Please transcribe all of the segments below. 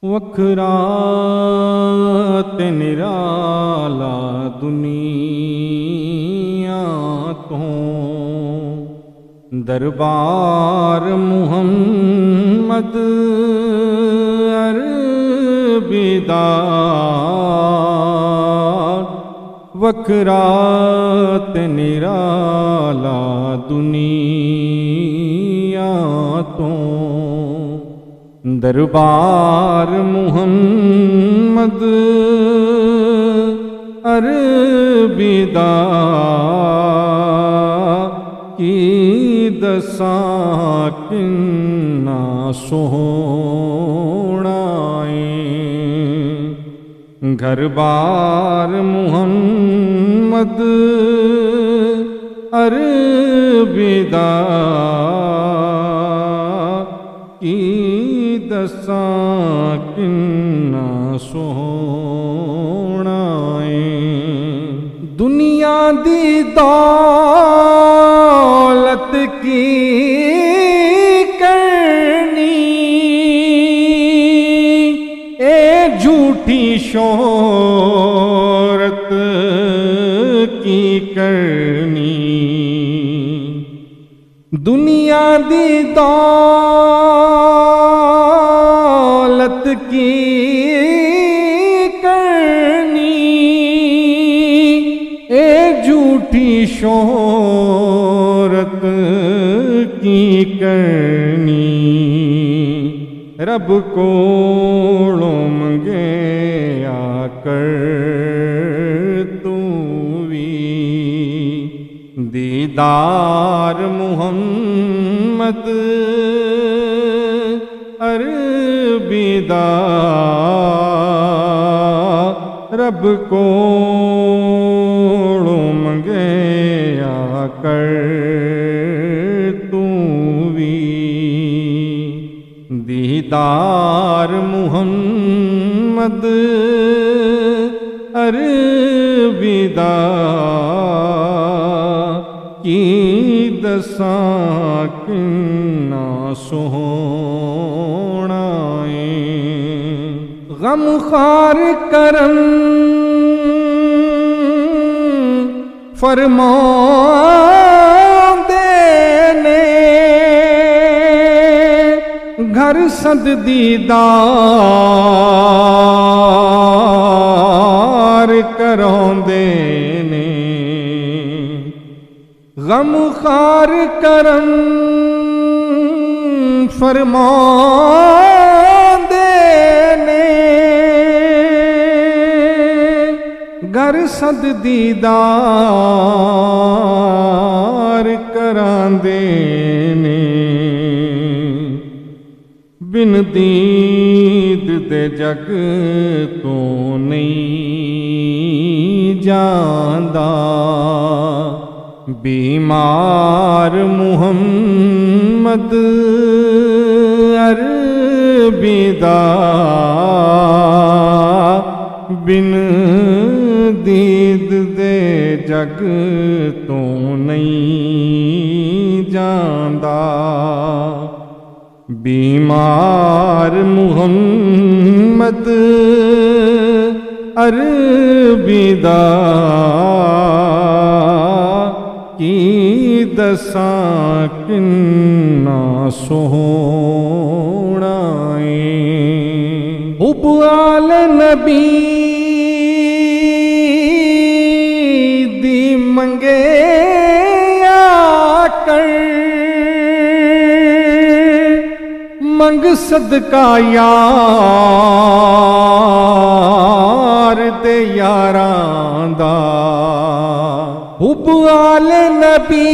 वखरा ते निराला दुनिया तो दरबार मुहम्मद अरबिदार। वखरा ते निराला दुनिया तो दरबार मुहम्मद अरबिदार की दसां किन्ना सोहना है। घर बार मुहम्मद अरबिदार की दसां किन्ना सोहना है। दुनिया दी दौलत की करनी ए झूठी शोहरत की करनी। दुनिया दी दौलत की करनी ए झूठी शोहरत की करनी। रब कोलों मंगे आकर तू भी दीदार मुहम्मद अरबिदार। रब कोलों मंगे आकर तू भी दीदार मुहम्मद अरबिदार की दसां किन्ना सोहना है। गम खार करम फरमांदे ने घर सद दीदार करांदे ने। गम खार करम फरमांदे ने घर सद दीदार करांदे ने। बिन दीद दे जग तो नहीं जांदा बीमार मुहम्मद अरबिदार। बिन दीद दे जग तो नहीं जांदा बीमार मुहम्मद अरबिदार की दसां किन्ना सोहना है। हुब आले नबी दी मंगे आकर मंग सदका यार ते यारां दा। हुब आले नबी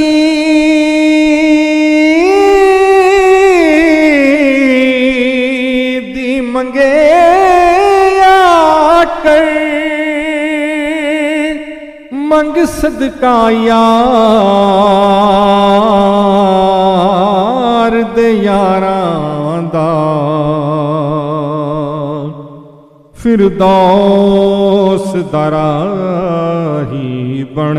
दी मंगे आकर मंग सदका यार दे यारां दा। फिरदौस दा राही बन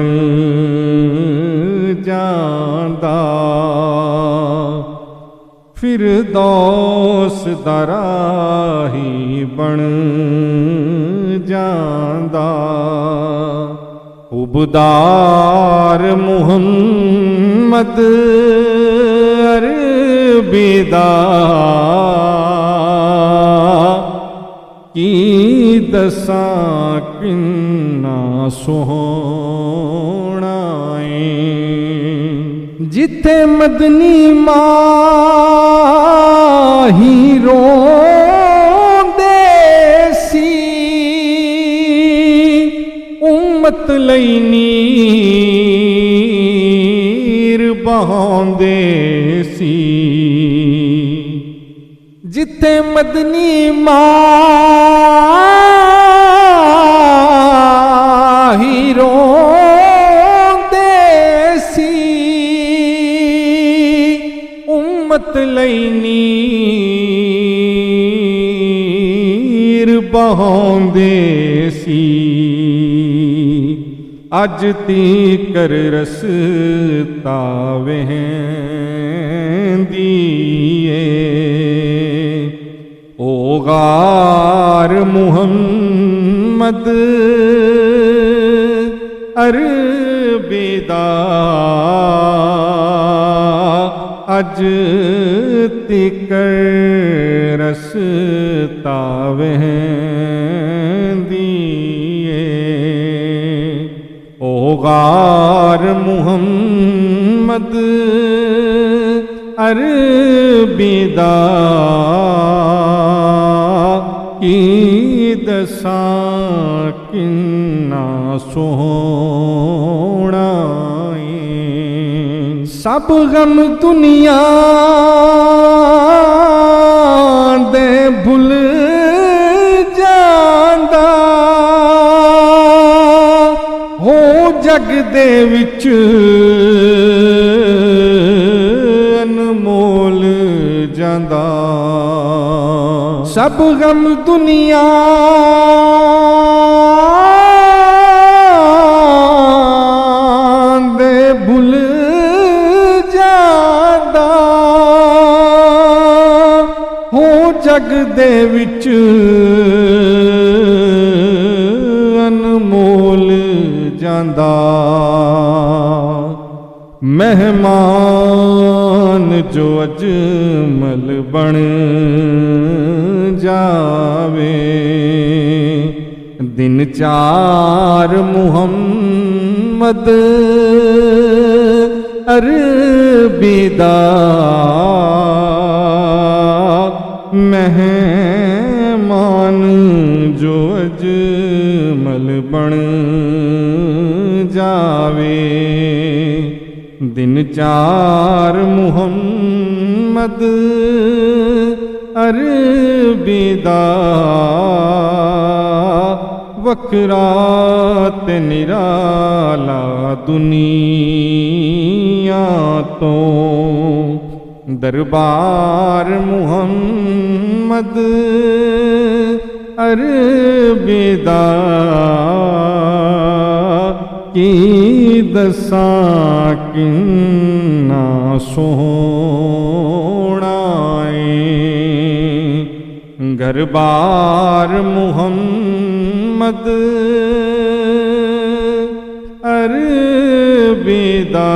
जांदा फिरदौस दा राही बन जांदा। उबदार मुहम्मद अरबी दा की दसां किन्ना सोहना है। जिथे मदनी माही रोंदे सी उम्मत लई नीर बहांदे सी। जिथे मदनी माही रोंदे सी उम्मत लई नीर बहांदे सी। अज तीकर रसता वहंदी ओ गार मुहम्मद अरबी दा अज तिकर रसता वहंदी ओ गार मुहम्मद अरबी दा की दसां किन्ना सोहना है। सब गम दुनिया दे भुल जांदा हो जग दे विच अनमोल जांदा। सब गम दुनिया दे भुल जांदा हो जग दे विच अनमोल जांदा। मेहमान जो अजमल बन जावे दिन चार मुहम्मद अरबी दा मेहमान जो अजमल बन जावे दिन चार मुहम्मद अरबी दा वखरा ते निराला दुनिया तो दरबार मुहम्मद अरबी दा की दसां किन्ना सोहना है। घरबार मुहम्मद अरबी दा